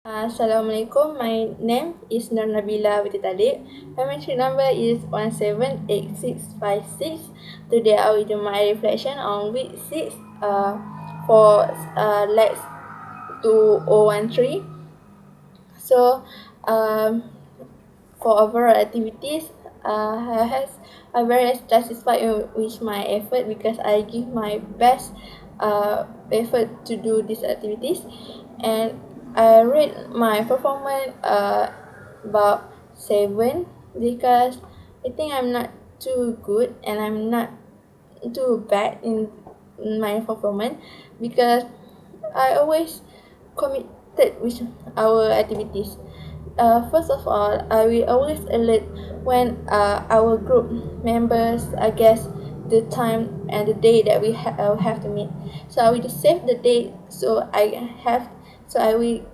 Assalamualaikum, my name is Nur Nabila Binti Talib. My metric number is 178656. Today I will do my reflection on week 6 for Lex 2013. So, for overall activities, I'm very satisfied with my effort because I give my best effort to do these activities, and I rate my performance about 7 because I think I'm not too good and I'm not too bad in my performance because I always committed with our activities. First of all, I will always alert when our group members guess the time and the day that we have to meet. So I will save the date. So I will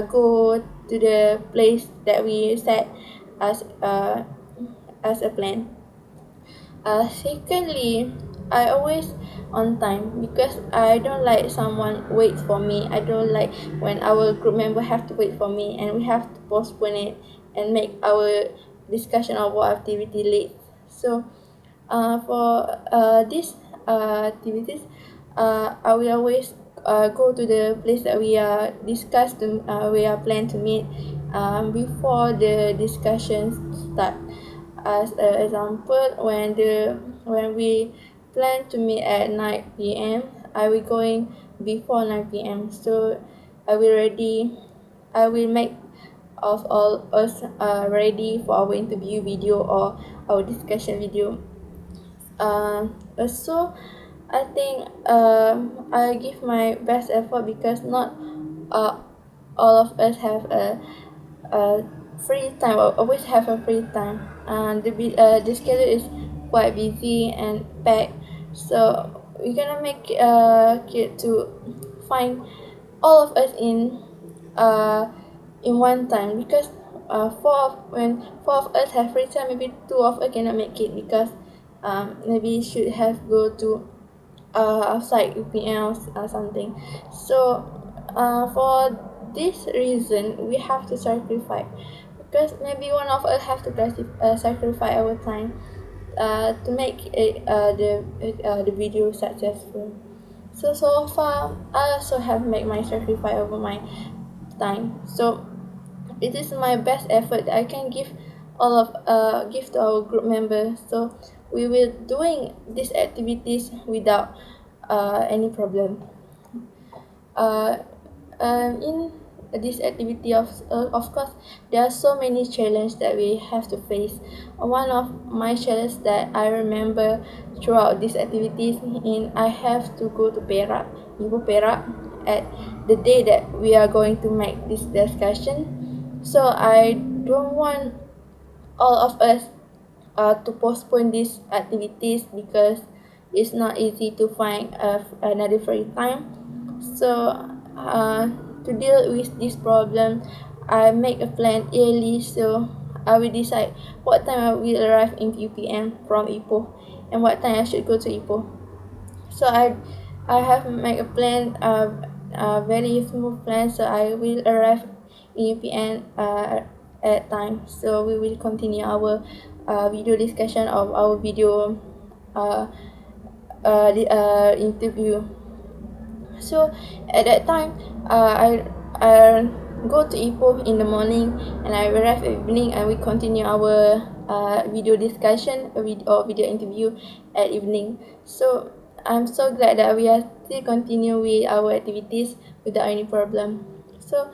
go to the place that we set as uh, as a plan. Secondly, I always on time because I don't like someone waits for me. I don't like when our group member have to wait for me and we have to postpone it and make our discussion of our activity late. So, for these activities, I will always go to the place that we are discussed to, we are planned to meet before the discussions start. As an example, when we plan to meet at 9 p.m., I will going before 9 p.m. So I will ready. I will make of all us ready for our interview video or our discussion video. Also, I think I give my best effort because not uh, all of us have a free time or always have a free time. The schedule is quite busy and packed, so we're gonna make it to find all of us uh in one time because when four of us have free time, maybe two of us cannot make it because maybe should have go to outside UPM or something. So for this reason, we have to sacrifice because maybe one of us have to sacrifice our time to make the video successful. So far, I also have made my sacrifice over my time. So it is my best effort that I can give to our group members. So we will doing these activities without any problem. Uh, in this activity of course there are so many challenges that we have to face. One of my challenges that I remember throughout these activities in I have to go to Perak, Ibu Perak, at the day that we are going to make this discussion. So I don't want all of us to postpone these activities because it's not easy to find another free time. So to deal with this problem, I make a plan early. So I will decide what time I will arrive in UPM from Ipoh and what time I should go to Ipoh. So I have made a plan, a very smooth plan. So I will arrive in UPN at time. So we will continue our video discussion of our video uh, interview. So at that time, I go to Ipoh in the morning and I arrive at evening and we continue our video discussion or video interview at evening. So I'm so glad that we are still continue with our activities without any problem. So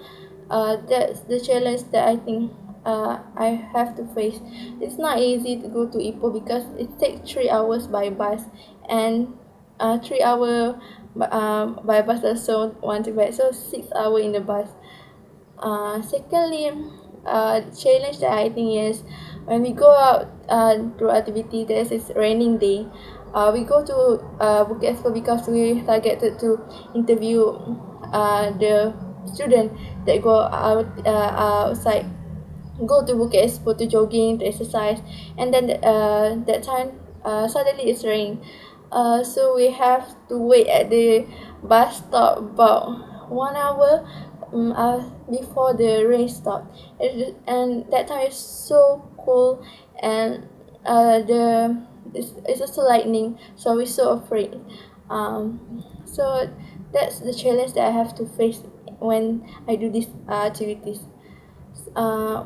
that's the challenge that I think I have to face. It's not easy to go to Ipoh because it takes 3 hours by bus and 3 hour by bus also one to back, so 6 hours in the bus. Secondly, challenge that I think is when we go out to activity, there's this raining day. We go to Bukit Expo because we targeted to interview the student that go out outside, go to Bukit Expo to jogging, to exercise, and then that time suddenly it's raining. So we have to wait at the bus stop about 1 hour. before the rain stopped. And that time is so cool, and it's also lightning, so we're so afraid. So that's the challenge that I have to face when I do these activities. Uh,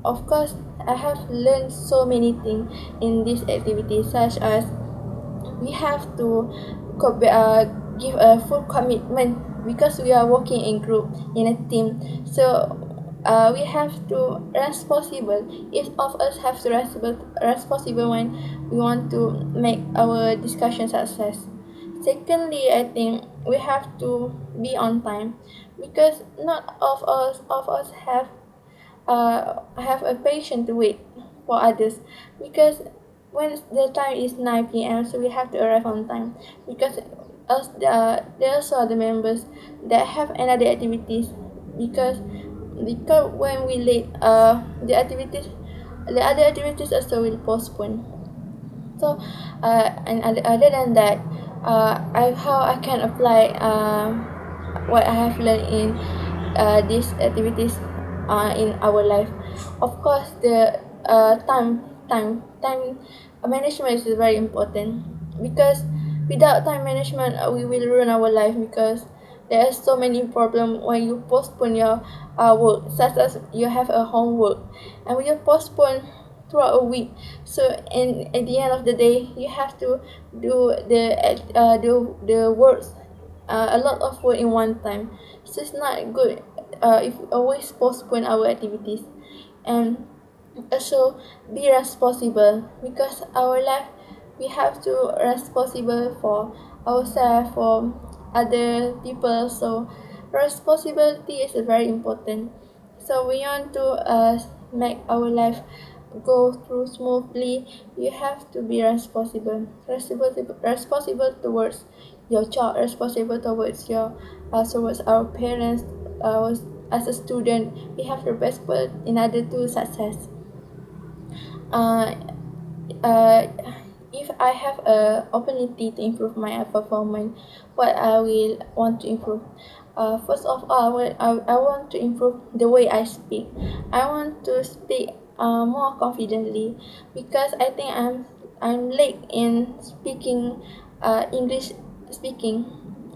of course, I have learned so many things in this activity, such as we have to give a full commitment because we are working in group in a team. So we have to responsible. Each of us have to responsible when we want to make our discussion success. Secondly, I think we have to be on time because not of us have a patience to wait for others, because when the time is 9 p.m. so we have to arrive on time, because there are also other members that have another activities, because when we late the other activities also will postpone. So and other than that, how I can apply what I have learned in these activities in our life. Of course, the time management is very important, because without time management, we will ruin our life, because there are so many problems when you postpone your work, such as you have a homework and when you postpone throughout a week. So and at the end of the day, you have to do the works, a lot of work in one time. So it's not good if we always postpone our activities. And also be responsible, because our life, we have to responsible for ourselves, for other people. So responsibility is very important. So we want to make our life go through smoothly. You have to be responsible towards your child, responsible towards your towards our parents. As a student, we have to responsible in order to success. uh, uh, if I have a opportunity to improve my performance, what I will want to improve. First of all, I want to improve the way I speak. I want to speak more confidently, because I think I'm late in speaking English speaking,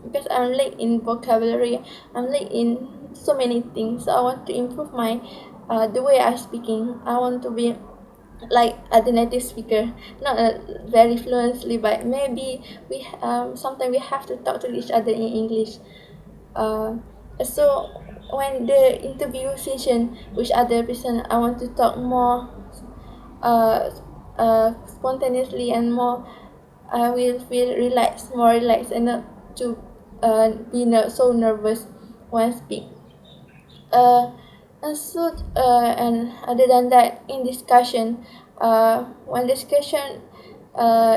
because I'm late in vocabulary. I'm late in so many things. So I want to improve my the way I speaking. I want to be like the native speaker, not very fluently, but maybe we sometimes we have to talk to each other in English. uh, so when the interview session with other person, I want to talk more uh, spontaneously, and more I will feel relaxed, more relaxed, and not to be so nervous when I speak. uh, and other than that, in discussion, when discussion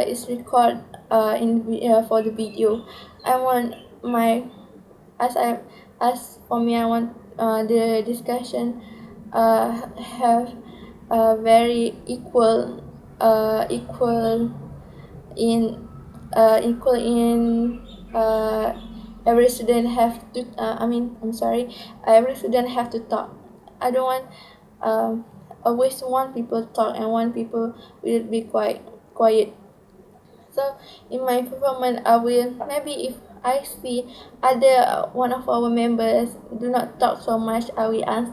is recorded for the video, I want my as I as for me, I want the discussion have very equal in equal in every student have to I'm sorry, every student have to talk. I don't want always one people talk and one people will be quiet. So in my performance, I will, maybe if I see other one of our members do not talk so much, I will ask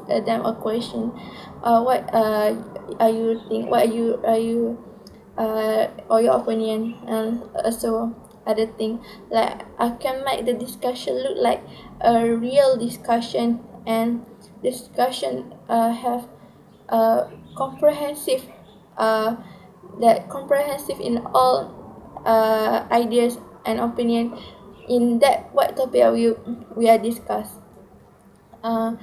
them a question. What are you think? What are you or your opinion? And also other thing, like I can make the discussion look like a real discussion, and discussion have comprehensive uh, that comprehensive in all ideas and opinion in that what topic we are discuss. uh,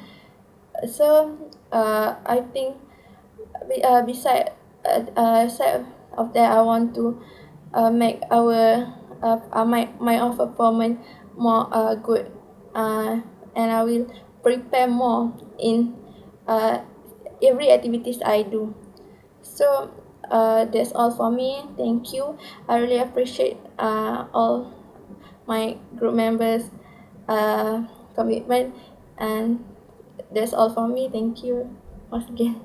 so I think beside of that, I want to make our my own performance more good, and I will prepare more in uh, every activities I do. So that's all for me. Thank you. I really appreciate all my group members' commitment. And that's all for me. Thank you once again.